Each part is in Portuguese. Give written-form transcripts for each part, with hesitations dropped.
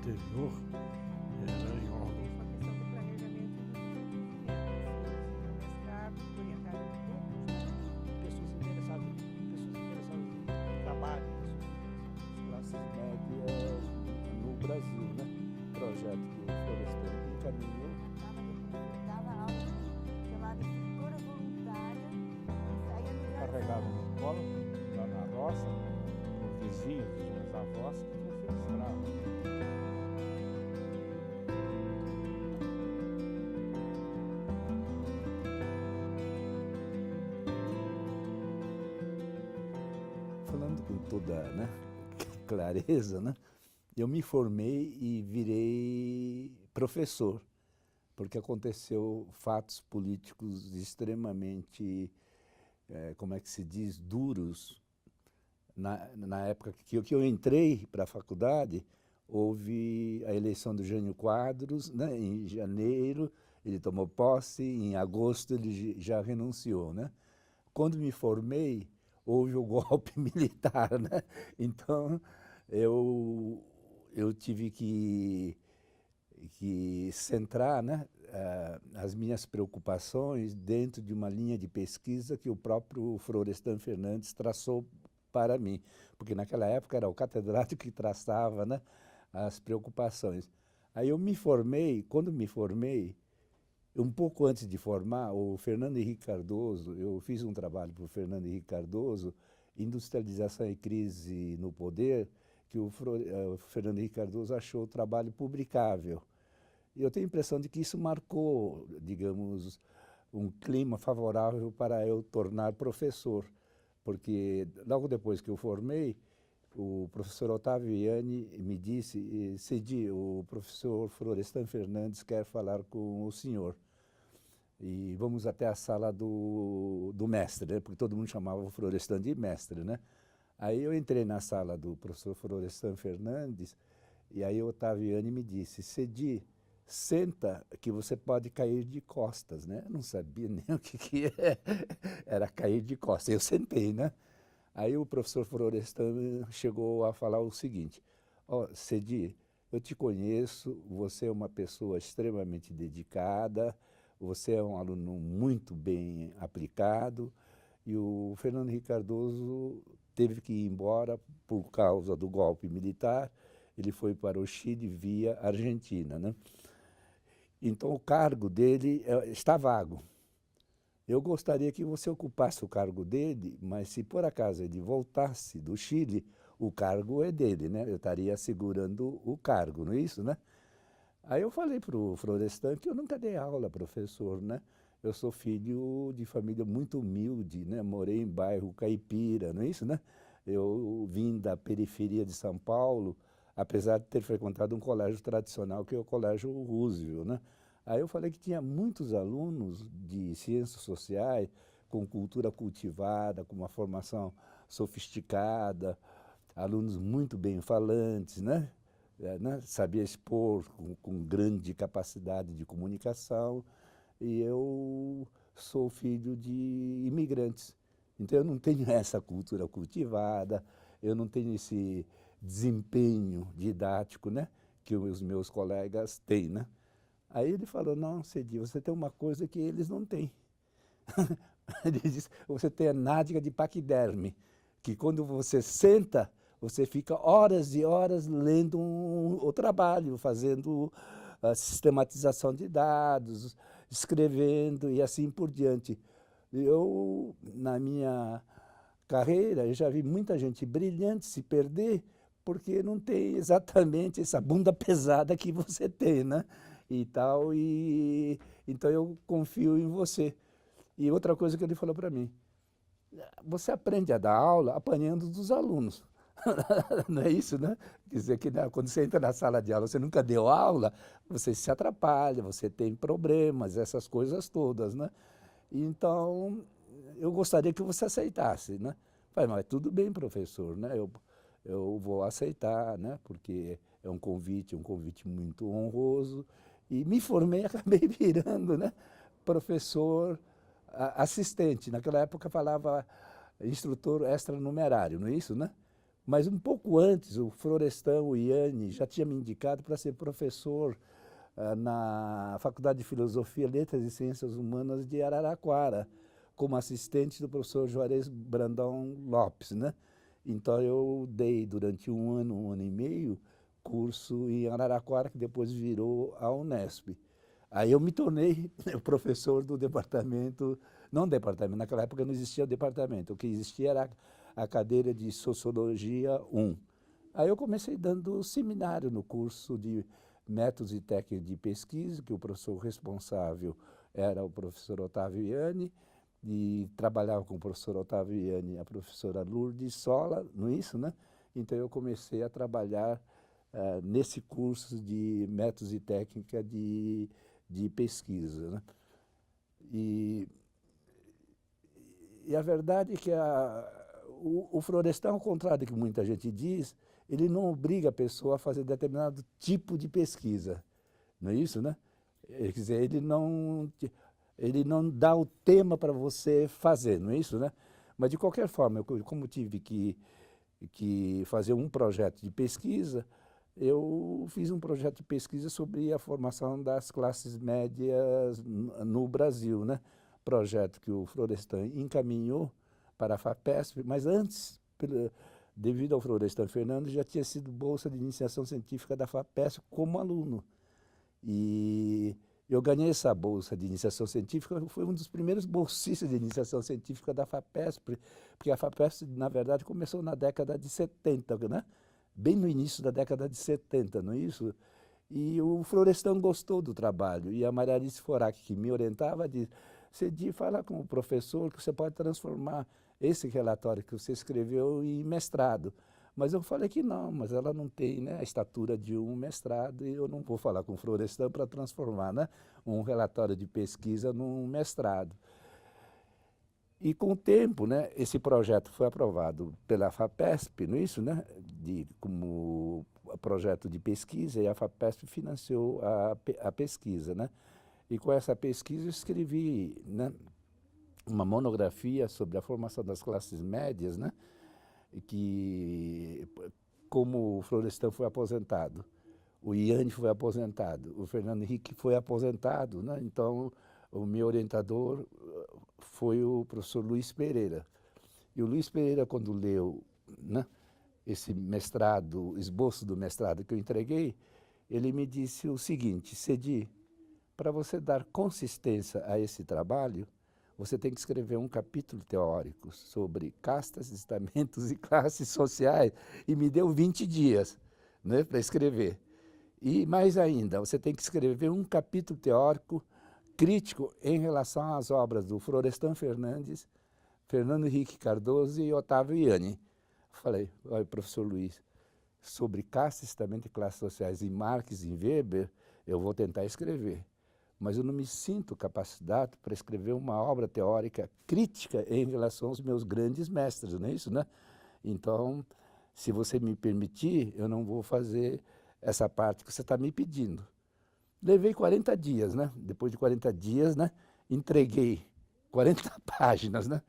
interior, era em órgãos. Com a questão do planejamento dos mestrado, orientada de grupos, Pessoas interessadas em trabalho, as classes médias no Brasil, né? Projeto que o Florestan encaminhou. Dava aula chamada escritora voluntária e saía no Carregava no colo, lá na roça, os vizinhos, os avós que tinham sido escravos. Falando com toda, né, clareza, né, eu me formei e virei professor, porque aconteceu fatos políticos extremamente, como é que se diz, duros. Na época que eu entrei para a faculdade, houve a eleição do Jânio Quadros, né, em janeiro, ele tomou posse, em agosto ele já renunciou, né? Quando me formei, houve o golpe militar, né? Então, eu tive que centrar, né, as minhas preocupações dentro de uma linha de pesquisa que o próprio Florestan Fernandes traçou para mim, porque naquela época era o catedrático que traçava, né, as preocupações. Aí eu me formei, quando me formei, um pouco antes de formar, o Fernando Henrique Cardoso, eu fiz um trabalho para o Fernando Henrique Cardoso, Industrialização e Crise no Poder, que o Fernando Henrique Cardoso achou o trabalho publicável. E eu tenho a impressão de que isso marcou, digamos, um clima favorável para eu tornar professor, porque logo depois que eu formei, o professor Otávio Ianni me disse, Cedi, o professor Florestan Fernandes quer falar com o senhor. E vamos até a sala do mestre, né? Porque todo mundo chamava o Florestan de mestre, né? Aí eu entrei na sala do professor Florestan Fernandes e aí o Otávio Ianni me disse, Cedi, senta que você pode cair de costas, né? Eu não sabia nem o que era cair de costas. Eu sentei, né? Aí o professor Florestan chegou a falar o seguinte, ó, Cedi, eu te conheço, você é uma pessoa extremamente dedicada, você é um aluno muito bem aplicado, e o Fernando Henrique Cardoso teve que ir embora por causa do golpe militar, ele foi para o Chile via Argentina, né? Então o cargo dele está vago. Eu gostaria que você ocupasse o cargo dele, mas se por acaso ele voltasse do Chile, o cargo é dele, né? Eu estaria segurando o cargo, não é isso, né? Aí eu falei para o Florestan que eu nunca dei aula, professor, né? Eu sou filho de família muito humilde, né? Morei em bairro caipira, não é isso, né? Eu vim da periferia de São Paulo, apesar de ter frequentado um colégio tradicional, que é o Colégio Roosevelt, né? Aí eu falei que tinha muitos alunos de ciências sociais, com cultura cultivada, com uma formação sofisticada, alunos muito bem falantes, né? Sabia expor com grande capacidade de comunicação, e eu sou filho de imigrantes. Então eu não tenho essa cultura cultivada, eu não tenho esse desempenho didático, né, que os meus colegas têm, né? Aí ele falou, não, Cedi, você tem uma coisa que eles não têm. Ele disse, você tem a nádega de paquiderme, que quando você senta, você fica horas e horas lendo o trabalho, fazendo a sistematização de dados, escrevendo e assim por diante. Eu, na minha carreira, eu já vi muita gente brilhante se perder porque não tem exatamente essa bunda pesada que você tem, né? E tal, e então eu confio em você. E outra coisa que ele falou para mim, você aprende a dar aula apanhando dos alunos. Não é isso, né? Quer dizer que quando você entra na sala de aula, você nunca deu aula, você se atrapalha, você tem problemas, essas coisas todas, né? Então, eu gostaria que você aceitasse, né? Falei, mas tudo bem, professor, né? Eu vou aceitar, né? Porque é um convite muito honroso. E me formei e acabei virando, né, professor assistente. Naquela época falava instrutor extranumerário, não é isso, né? Mas um pouco antes, o Florestan, o Iane, já tinha me indicado para ser professor na Faculdade de Filosofia, Letras e Ciências Humanas de Araraquara, como assistente do professor Juarez Brandão Lopes, né? Então eu dei durante um ano e meio, curso em Araraquara, que depois virou a Unesp. Aí eu me tornei o professor do departamento, não departamento, naquela época não existia departamento, o que existia era a cadeira de Sociologia 1. Aí eu comecei dando seminário no curso de Métodos e Técnicas de Pesquisa, que o professor responsável era o professor Otávio Iane, e trabalhava com o professor Otávio Iane a professora Lourdes Sola, não é isso, né? Então eu comecei a trabalhar nesse curso de Métodos e Técnica de pesquisa, né? E a verdade é que o Florestan, ao contrário do que muita gente diz, ele não obriga a pessoa a fazer determinado tipo de pesquisa, não é isso, né? Quer dizer, ele não dá o tema para você fazer, não é isso, né? Mas, de qualquer forma, como tive que fazer um projeto de pesquisa, eu fiz um projeto de pesquisa sobre a formação das classes médias no Brasil, né? Projeto que o Florestan encaminhou para a FAPESP, mas antes, devido ao Florestan Fernandes, já tinha sido bolsa de iniciação científica da FAPESP como aluno. E eu ganhei essa bolsa de iniciação científica, foi um dos primeiros bolsistas de iniciação científica da FAPESP, porque a FAPESP, na verdade, começou na década de 70, né? Bem no início da década de 70, não é isso? E o Florestan gostou do trabalho, e a Maria Alice Forac, que me orientava, disse: Cedi, fala com o professor que você pode transformar esse relatório que você escreveu em mestrado. Mas eu falei que não, mas ela não tem, né, a estatura de um mestrado, e eu não vou falar com o Florestan para transformar, né, um relatório de pesquisa num mestrado. E com o tempo, né, esse projeto foi aprovado pela FAPESP, não é isso, né, como projeto de pesquisa, e a FAPESP financiou a pesquisa, né? E com essa pesquisa eu escrevi, né, uma monografia sobre a formação das classes médias, né, que, como o Florestan foi aposentado, o Iane foi aposentado, o Fernando Henrique foi aposentado, né, então o meu orientador foi o professor Luiz Pereira. E o Luiz Pereira, quando leu, né, esse mestrado, esboço do mestrado que eu entreguei, ele me disse o seguinte: Cedi, para você dar consistência a esse trabalho, você tem que escrever um capítulo teórico sobre castas, estamentos e classes sociais, e me deu 20 dias, né, para escrever. E mais ainda, você tem que escrever um capítulo teórico crítico em relação às obras do Florestan Fernandes, Fernando Henrique Cardoso e Otávio Iane. Falei: olha, professor Luiz, sobre casta, estamento e classes sociais em Marx e em Weber, eu vou tentar escrever, mas eu não me sinto capacitado para escrever uma obra teórica crítica em relação aos meus grandes mestres, não é isso, né? Então, se você me permitir, eu não vou fazer essa parte que você está me pedindo. Levei 40 dias, né? Depois de 40 dias, né, entreguei 40 páginas, né?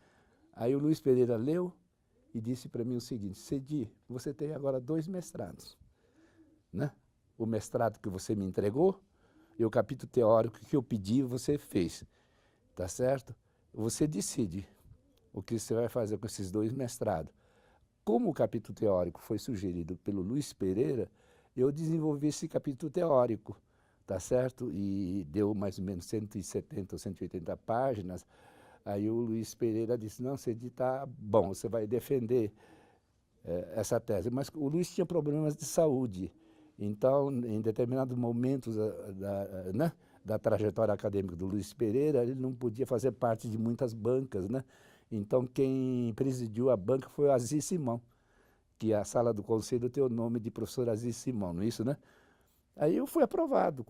Aí o Luiz Pereira leu e disse para mim o seguinte: Cedi, você tem agora 2 mestrados, né? O mestrado que você me entregou e o capítulo teórico que eu pedi, você fez, tá certo? Você decide o que você vai fazer com esses 2 mestrados. Como o capítulo teórico foi sugerido pelo Luiz Pereira, eu desenvolvi esse capítulo teórico, tá certo? E deu mais ou menos 170 ou 180 páginas. Aí o Luiz Pereira disse: não, Cedi, tá bom, você vai defender essa tese. Mas o Luiz tinha problemas de saúde. Então, em determinados momentos né, da trajetória acadêmica do Luiz Pereira, ele não podia fazer parte de muitas bancas, né? Então, quem presidiu a banca foi o Aziz Simão, que a sala do conselho tem o nome de professor Aziz Simão, não é isso, né? Aí eu fui aprovado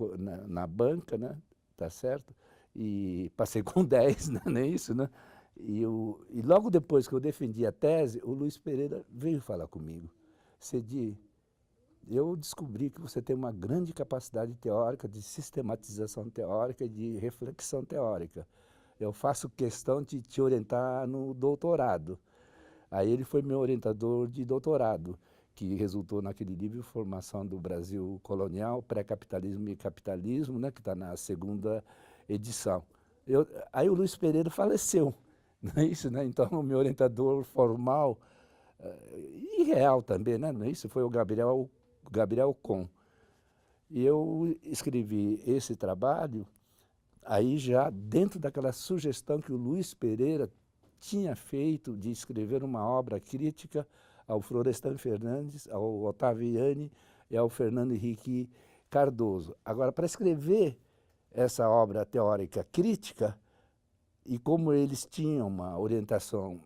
na banca, né? Tá certo? E passei com 10, né? Não é isso, né? E logo depois que eu defendi a tese, o Luiz Pereira veio falar comigo: Cedi, eu descobri que você tem uma grande capacidade teórica, de sistematização teórica e de reflexão teórica. Eu faço questão de te orientar no doutorado. Aí ele foi meu orientador de doutorado, que resultou naquele livro Formação do Brasil Colonial, Pré-Capitalismo e Capitalismo, né, que está na segunda edição. Aí o Luiz Pereira faleceu, não é isso, né? Então o meu orientador formal e real também, né? Não é isso? Foi o Gabriel Con. E eu escrevi esse trabalho aí já dentro daquela sugestão que o Luiz Pereira tinha feito de escrever uma obra crítica ao Florestan Fernandes, ao Ottaviani e ao Fernando Henrique Cardoso. Agora, para escrever essa obra teórica crítica, e como eles tinham uma orientação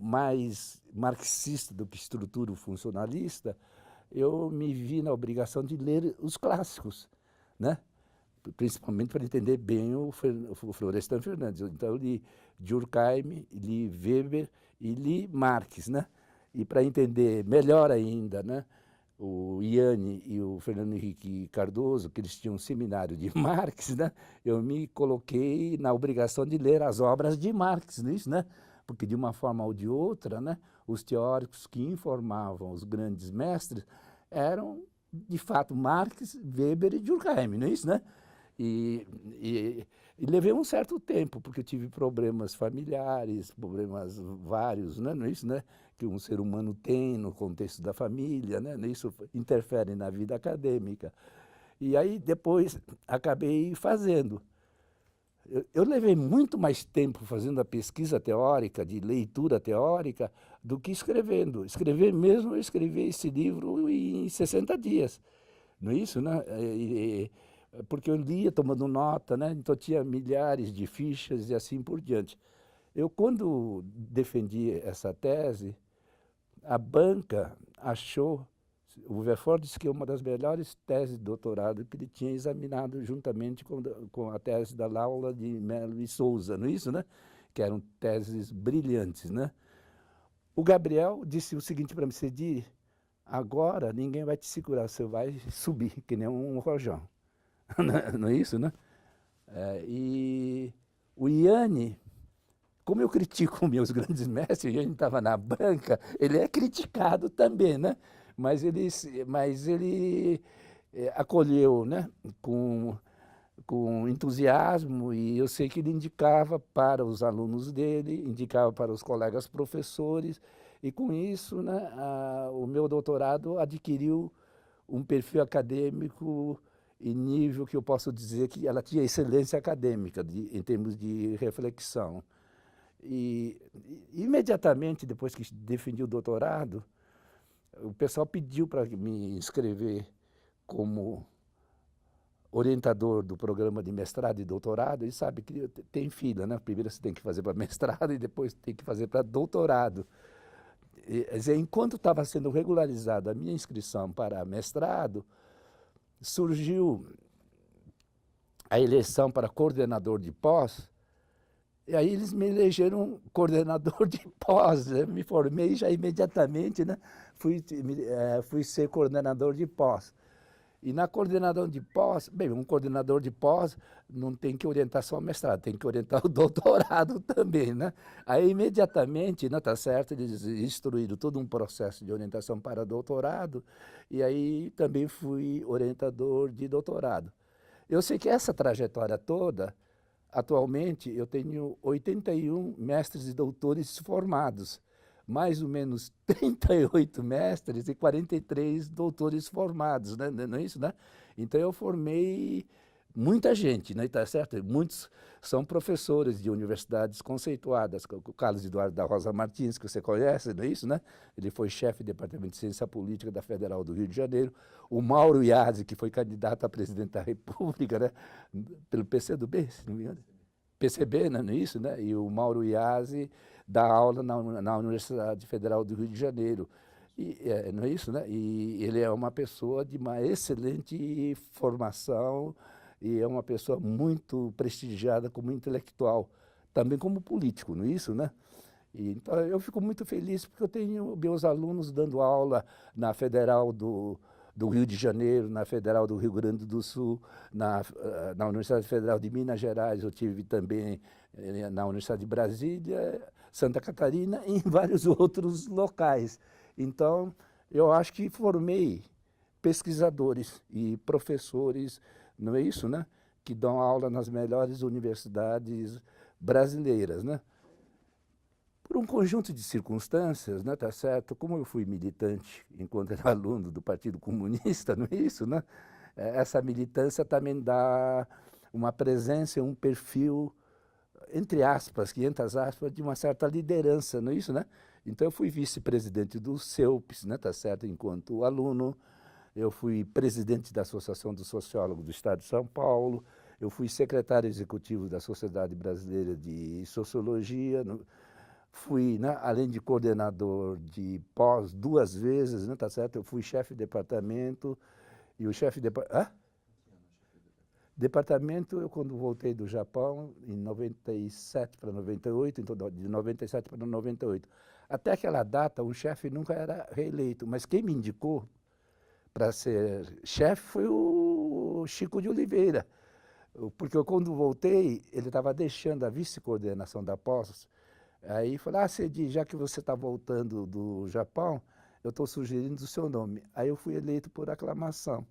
mais marxista do que estrutura funcionalista, eu me vi na obrigação de ler os clássicos, né? Principalmente para entender bem o Florestan Fernandes. Então eu li Durkheim, li Weber e li Marx, né? E para entender melhor ainda, né, o Yanni e o Fernando Henrique Cardoso, que eles tinham um seminário de Marx, né, eu me coloquei na obrigação de ler as obras de Marx, nisso, né? Porque de uma forma ou de outra, né, os teóricos que informavam os grandes mestres eram, de fato, Marx, Weber e Durkheim, não é isso, né? E levei um certo tempo, porque eu tive problemas familiares, problemas vários, né? Não é isso, né? Que um ser humano tem no contexto da família, né? Isso interfere na vida acadêmica. E aí depois acabei fazendo. Eu levei muito mais tempo fazendo a pesquisa teórica, de leitura teórica, do que escrevendo. Escrever mesmo, eu escrevi esse livro em 60 dias. Não é isso, né? Porque eu lia tomando nota, né? Então tinha milhares de fichas e assim por diante. Eu, quando defendi essa tese, a banca achou, o Verfort disse que é uma das melhores teses de doutorado que ele tinha examinado juntamente com a tese da Laura de Mello e Souza, não é isso, né? Que eram teses brilhantes, né? O Gabriel disse o seguinte para mim: Cedi, agora ninguém vai te segurar, você vai subir, que nem um rojão. Não é isso, né? E o Yanni, como eu critico meus grandes mestres, e a gente estava na banca, ele é criticado também, né? Mas ele acolheu, né? Com entusiasmo, e eu sei que ele indicava para os alunos dele, indicava para os colegas professores, e com isso, né, o meu doutorado adquiriu um perfil acadêmico em nível que eu posso dizer que ela tinha excelência acadêmica em termos de reflexão. E imediatamente depois que defendi o doutorado, o pessoal pediu para me inscrever como orientador do programa de mestrado e doutorado, e sabe que tem fila, né? Primeiro você tem que fazer para mestrado e depois tem que fazer para doutorado. Enquanto estava sendo regularizada a minha inscrição para mestrado, surgiu a eleição para coordenador de pós, e aí eles me elegeram coordenador de pós, né? Me formei já imediatamente, né? Fui ser coordenador de pós. E na coordenação de pós, bem, um coordenador de pós não tem que orientar só o mestrado, tem que orientar o doutorado também, né? Aí imediatamente, né, tá certo, eles instruíram todo um processo de orientação para doutorado, e aí também fui orientador de doutorado. Eu sei que essa trajetória toda, atualmente eu tenho 81 mestres e doutores formados, mais ou menos 38 mestres e 43 doutores formados, né? Não é isso, né? Então eu formei muita gente, né? Tá certo? Muitos são professores de universidades conceituadas, o Carlos Eduardo da Rosa Martins, que você conhece, não é isso, né? Ele foi chefe do Departamento de Ciência Política da Federal do Rio de Janeiro. O Mauro Iazzi, que foi candidato a presidente da República, né? Pelo PCdoB, se não me engano. PCB, né? Não é isso, né? E o Mauro Iazzi dá aula na Universidade Federal do Rio de Janeiro. Não é isso, né? E ele é uma pessoa de uma excelente formação e é uma pessoa muito prestigiada como intelectual, também como político, não é isso, né? Então eu fico muito feliz porque eu tenho meus alunos dando aula na Federal do Rio de Janeiro, na Federal do Rio Grande do Sul, na Universidade Federal de Minas Gerais, eu tive também na Universidade de Brasília, Santa Catarina e em vários outros locais. Então, eu acho que formei pesquisadores e professores, não é isso, né? Que dão aula nas melhores universidades brasileiras, né? Por um conjunto de circunstâncias, né, tá certo? Como eu fui militante enquanto era aluno do Partido Comunista, não é isso, né? Essa militância também dá uma presença, um perfil, entre aspas, 500 aspas, de uma certa liderança, não é isso, né? Então eu fui vice-presidente do CEUPS, né, tá certo? Enquanto aluno, eu fui presidente da Associação dos Sociólogos do Estado de São Paulo, eu fui secretário executivo da Sociedade Brasileira de Sociologia, fui, né, além de coordenador de pós 2 vezes, né, tá certo? Eu fui chefe de departamento e o chefe de departamento, eu quando voltei do Japão, em 97 para 98, então de 97 para 98. Até aquela data, o chefe nunca era reeleito, mas quem me indicou para ser chefe foi o Chico de Oliveira, porque eu, quando voltei, ele estava deixando a vice-coordenação da pós. Aí falou, Cedi, já que você está voltando do Japão, eu estou sugerindo o seu nome. Aí eu fui eleito por aclamação.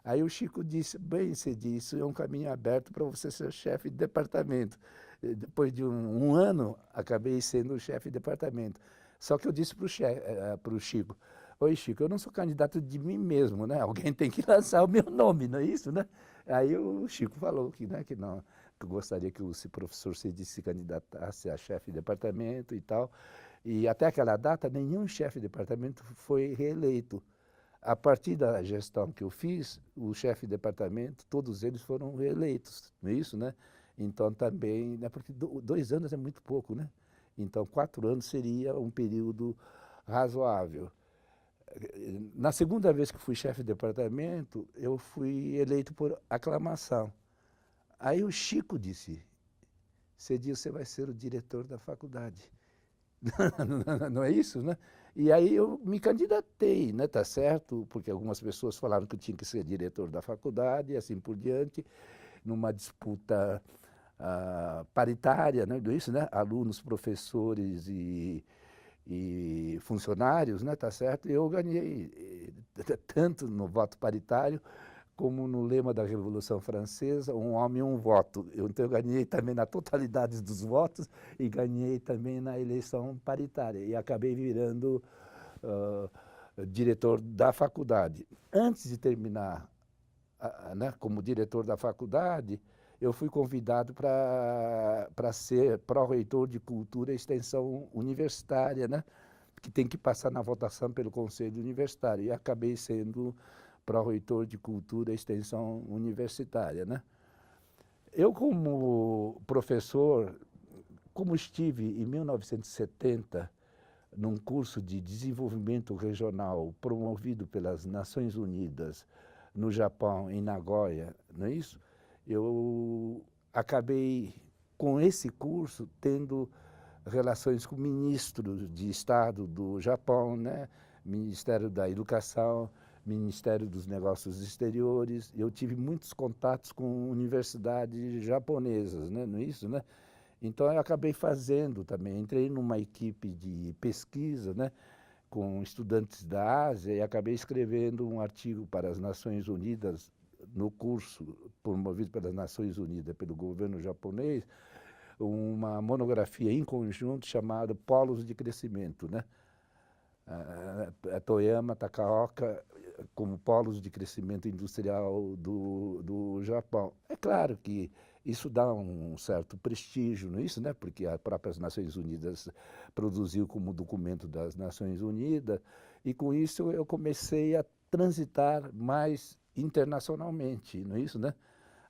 Aí o Chico disse, bem, Cedi, isso é um caminho aberto para você ser chefe de departamento. E depois de um ano, acabei sendo o chefe de departamento. Só que eu disse para o Chico, oi, Chico, eu não sou candidato de mim mesmo, né? Alguém tem que lançar o meu nome, não é isso, né? Aí o Chico falou que, né, que não, que eu gostaria que o professor Cedi se candidatasse a chefe de departamento e tal. E até aquela data, nenhum chefe de departamento foi reeleito. A partir da gestão que eu fiz, o chefe de departamento, todos eles foram reeleitos, não é isso, né? Então também, né, porque 2 anos é muito pouco, né? Então 4 anos seria um período razoável. Na segunda vez que fui chefe de departamento, eu fui eleito por aclamação. Aí o Chico disse, Cedi, você vai ser o diretor da faculdade. Não é isso, né? E aí eu me candidatei, né, tá certo? Porque algumas pessoas falaram que eu tinha que ser diretor da faculdade e assim por diante, numa disputa paritária, né, isso, né? Alunos, professores e funcionários, né, tá certo? Eu ganhei tanto no voto paritário como no lema da Revolução Francesa, um homem, um voto. Então eu ganhei também na totalidade dos votos e ganhei também na eleição paritária e acabei virando diretor da faculdade. Antes de terminar, né, como diretor da faculdade, eu fui convidado para ser pró-reitor de Cultura e Extensão Universitária, né, que tem que passar na votação pelo Conselho Universitário, e acabei sendo pró-reitor de Cultura e Extensão Universitária, né? Eu, como professor, como estive em 1970 num curso de desenvolvimento regional promovido pelas Nações Unidas no Japão, em Nagoya, não é isso? Eu acabei, com esse curso, tendo relações com ministros de Estado do Japão, né? Ministério da Educação, Ministério dos Negócios Exteriores. Eu tive muitos contatos com universidades japonesas, né? Não é isso, né? Então eu acabei fazendo também, entrei numa equipe de pesquisa, né, com estudantes da Ásia e acabei escrevendo um artigo para as Nações Unidas no curso promovido pelas Nações Unidas pelo governo japonês, uma monografia em conjunto chamada Polos de Crescimento, né? Toyama, Takaoka, como polos de crescimento industrial do Japão. É claro que isso dá um certo prestígio, não é isso, né? Porque as próprias Nações Unidas produziu como documento das Nações Unidas, e com isso eu comecei a transitar mais internacionalmente, não é isso, né?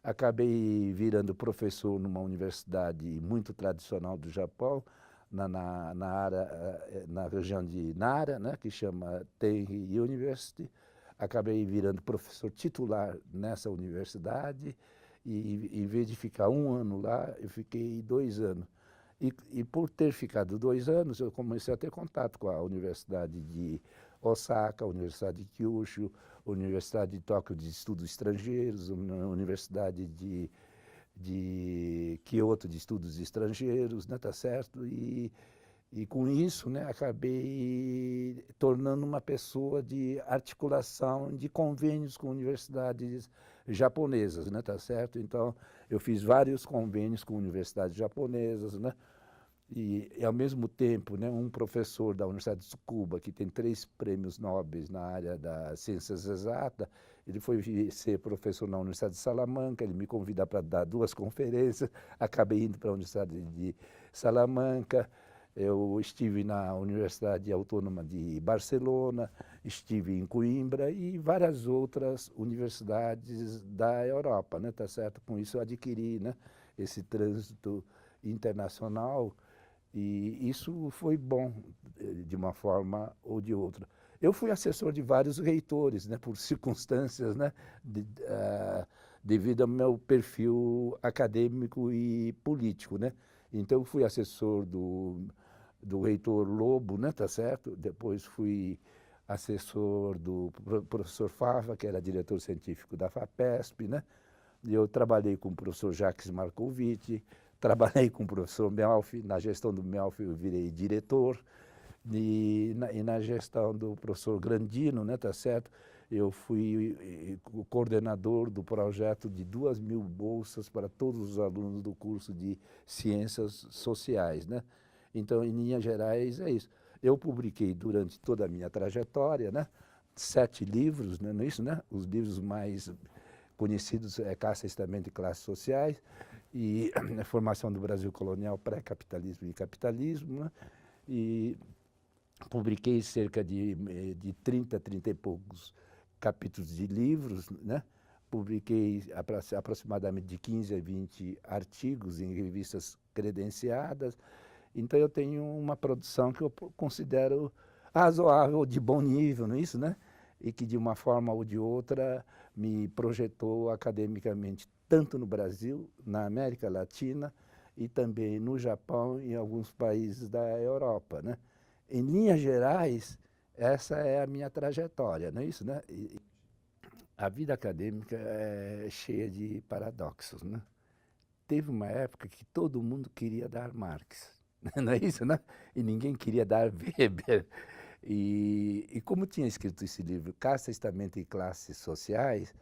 Acabei virando professor numa universidade muito tradicional do Japão, na região de Nara, né, que chama Tenri University. Acabei virando professor titular nessa universidade e, em vez de ficar 1 ano lá, eu fiquei 2 anos. E por ter ficado 2 anos, eu comecei a ter contato com a Universidade de Osaka, Universidade de Kyushu, Universidade de Tóquio de Estudos Estrangeiros, Universidade de Kyoto de Estudos Estrangeiros, né, tá certo? E com isso, né, acabei tornando uma pessoa de articulação de convênios com universidades japonesas, né, tá certo? Então, eu fiz vários convênios com universidades japonesas, né? E ao mesmo tempo, né, um professor da Universidade de Tsukuba, que tem 3 prêmios Nobel na área das ciências exatas, ele foi ser professor na Universidade de Salamanca, ele me convida para dar 2 conferências, acabei indo para a Universidade de Salamanca, eu estive na Universidade Autônoma de Barcelona, estive em Coimbra e várias outras universidades da Europa, né, tá certo? Com isso eu adquiri, né, esse trânsito internacional. E isso foi bom, de uma forma ou de outra. Eu fui assessor de vários reitores, né, por circunstâncias, né, devido ao meu perfil acadêmico e político, né. Então, eu fui assessor do reitor Lobo, né, tá certo? Depois fui assessor do professor Fava, que era diretor científico da FAPESP, né. E eu trabalhei com o professor Jacques Markovic, trabalhei com o professor Melfi, na gestão do Melfi eu virei diretor, e na gestão do professor Grandino, né, tá certo? Eu fui o coordenador do projeto de 2.000 bolsas para todos os alunos do curso de Ciências Sociais, né? Então, em linhas gerais, é isso. Eu publiquei durante toda a minha trajetória, né, 7 livros, né, não é isso, né? Os livros mais conhecidos é Caça, Estamento e Classes Sociais, e a Formação do Brasil Colonial, Pré-Capitalismo e Capitalismo, né? E publiquei cerca de 30 e poucos capítulos de livros, né? Publiquei aproximadamente de 15 a 20 artigos em revistas credenciadas. Então, eu tenho uma produção que eu considero razoável, de bom nível, não é isso, né? E que, de uma forma ou de outra, me projetou academicamente, tanto no Brasil, na América Latina, e também no Japão e em alguns países da Europa, né? Em linhas gerais, essa é a minha trajetória, não é isso, né? A vida acadêmica é cheia de paradoxos, né? Teve uma época que todo mundo queria dar Marx, não é isso, né? E ninguém queria dar Weber. E como tinha escrito esse livro, Caça, Estamento e Classes Sociais,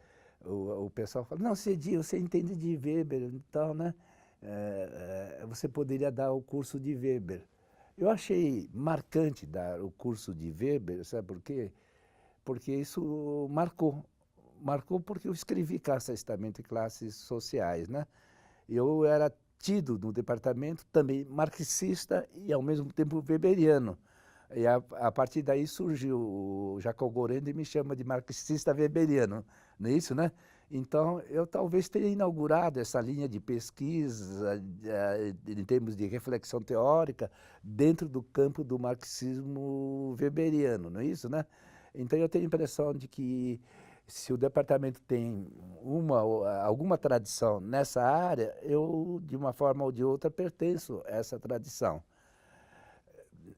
o pessoal fala, não, Cedi, você entende de Weber, então, né, você poderia dar o curso de Weber. Eu achei marcante dar o curso de Weber, sabe por quê? Porque isso marcou. Marcou porque eu escrevi Caça, Estamento e Classes Sociais, né? Eu era tido no departamento também marxista e, ao mesmo tempo, weberiano. E a partir daí surgiu o Jacob Gorenda e me chama de marxista weberiano, não é isso, né? Então, eu talvez tenha inaugurado essa linha de pesquisa, em termos de reflexão teórica, dentro do campo do marxismo weberiano, não é isso, né? Então, eu tenho a impressão de que, se o departamento tem alguma tradição nessa área, eu, de uma forma ou de outra, pertenço a essa tradição.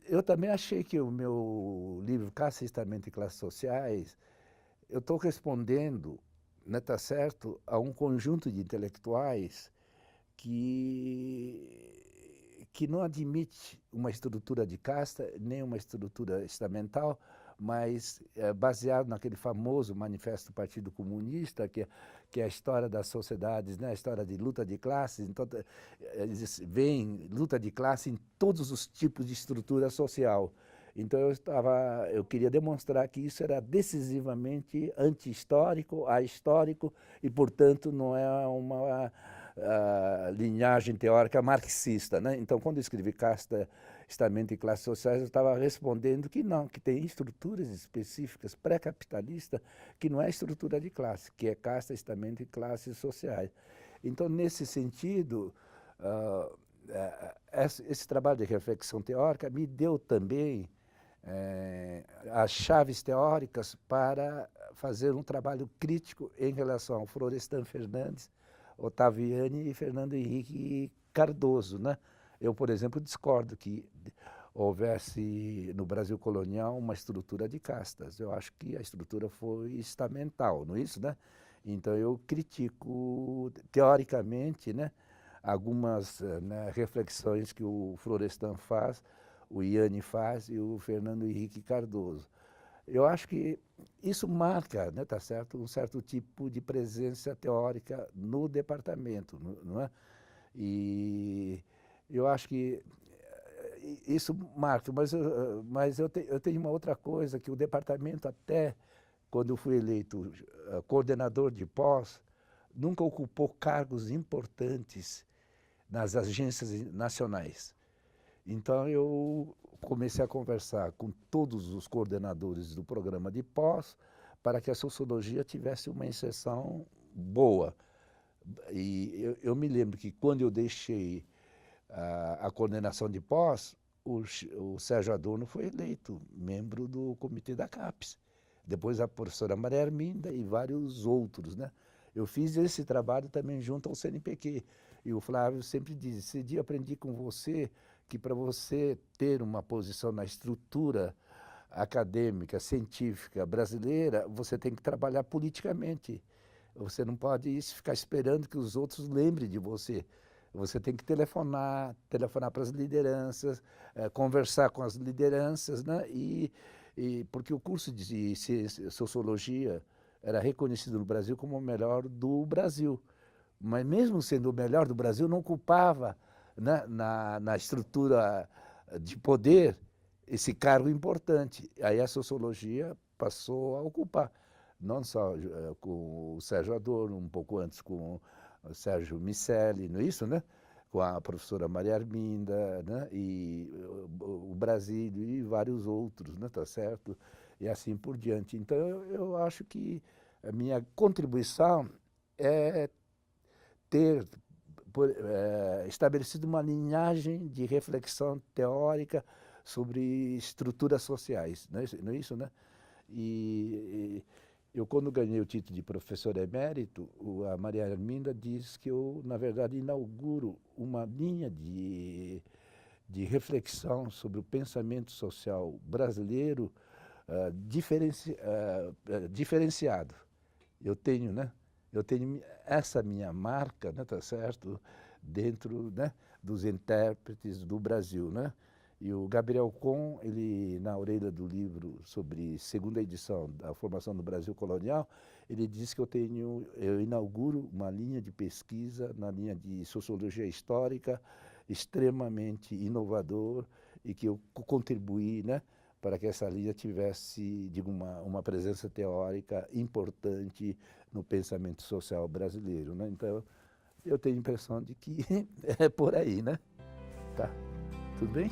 Eu também achei que o meu livro Caça, Estamento e Classes Sociais, eu estou respondendo, né, tá certo, a um conjunto de intelectuais que não admite uma estrutura de casta, nem uma estrutura estamental, mas baseado naquele famoso manifesto do Partido Comunista, que é a história das sociedades, né, a história de luta de classes. Então, eles veem luta de classe em todos os tipos de estrutura social. Então, eu queria demonstrar que isso era decisivamente anti-histórico, ahistórico, e, portanto, não é uma linhagem teórica marxista, né? Então, quando eu escrevi Casta, Estamento e Classes Sociais, eu estava respondendo que não, que tem estruturas específicas pré-capitalistas que não é estrutura de classe, que é casta, estamento e classes sociais. Então, nesse sentido, esse trabalho de reflexão teórica me deu também as chaves teóricas para fazer um trabalho crítico em relação ao Florestan Fernandes, Ottaviani e Fernando Henrique Cardoso, né? Eu, por exemplo, discordo que houvesse no Brasil colonial uma estrutura de castas. Eu acho que a estrutura foi estamental, não é isso, né? Então eu critico teoricamente, né, algumas né, reflexões que o Florestan faz, o Yanni faz e o Fernando Henrique Cardoso. Eu acho que isso marca, né, tá certo, um certo tipo de presença teórica no departamento, não é? E eu acho que isso marca, mas eu tenho uma outra coisa, que o departamento até, quando eu fui eleito coordenador de pós, nunca ocupou cargos importantes nas agências nacionais. Então eu comecei a conversar com todos os coordenadores do programa de pós para que a sociologia tivesse uma inserção boa. E eu me lembro que quando eu deixei a coordenação de pós, o Sérgio Adorno foi eleito membro do comitê da CAPES. Depois a professora Maria Arminda e vários outros, né? Eu fiz esse trabalho também junto ao CNPq. E o Flávio sempre diz, esse dia aprendi com você que para você ter uma posição na estrutura acadêmica, científica brasileira, você tem que trabalhar politicamente. Você não pode ficar esperando que os outros lembrem de você. Você tem que telefonar para as lideranças, conversar com as lideranças, né? Porque o curso de sociologia era reconhecido no Brasil como o melhor do Brasil. Mas mesmo sendo o melhor do Brasil, não ocupava, né, na estrutura de poder esse cargo importante. Aí a sociologia passou a ocupar, não só com o Sérgio Adorno, um pouco antes com o Sérgio Miceli, não é isso, né? Com a professora Maria Arminda, né? E o Brasílio e vários outros, né? Tá certo? E assim por diante. Então eu acho que a minha contribuição é ter estabelecido uma linhagem de reflexão teórica sobre estruturas sociais, não é isso, né? E eu, quando ganhei o título de professor emérito, a Maria Arminda diz que eu, na verdade, inauguro uma linha de reflexão sobre o pensamento social brasileiro diferenciado. Eu tenho, né? Eu tenho essa minha marca, né, tá certo, dentro, né, dos intérpretes do Brasil, né? E o Gabriel Kohn, ele, na orelha do livro sobre segunda edição da formação do Brasil colonial, ele diz que eu inauguro uma linha de pesquisa na linha de sociologia histórica extremamente inovador e que eu contribuí, né, para que essa linha tivesse, digo, uma presença teórica importante no pensamento social brasileiro, né? Então, eu tenho a impressão de que é por aí, né? Tá? Tudo bem?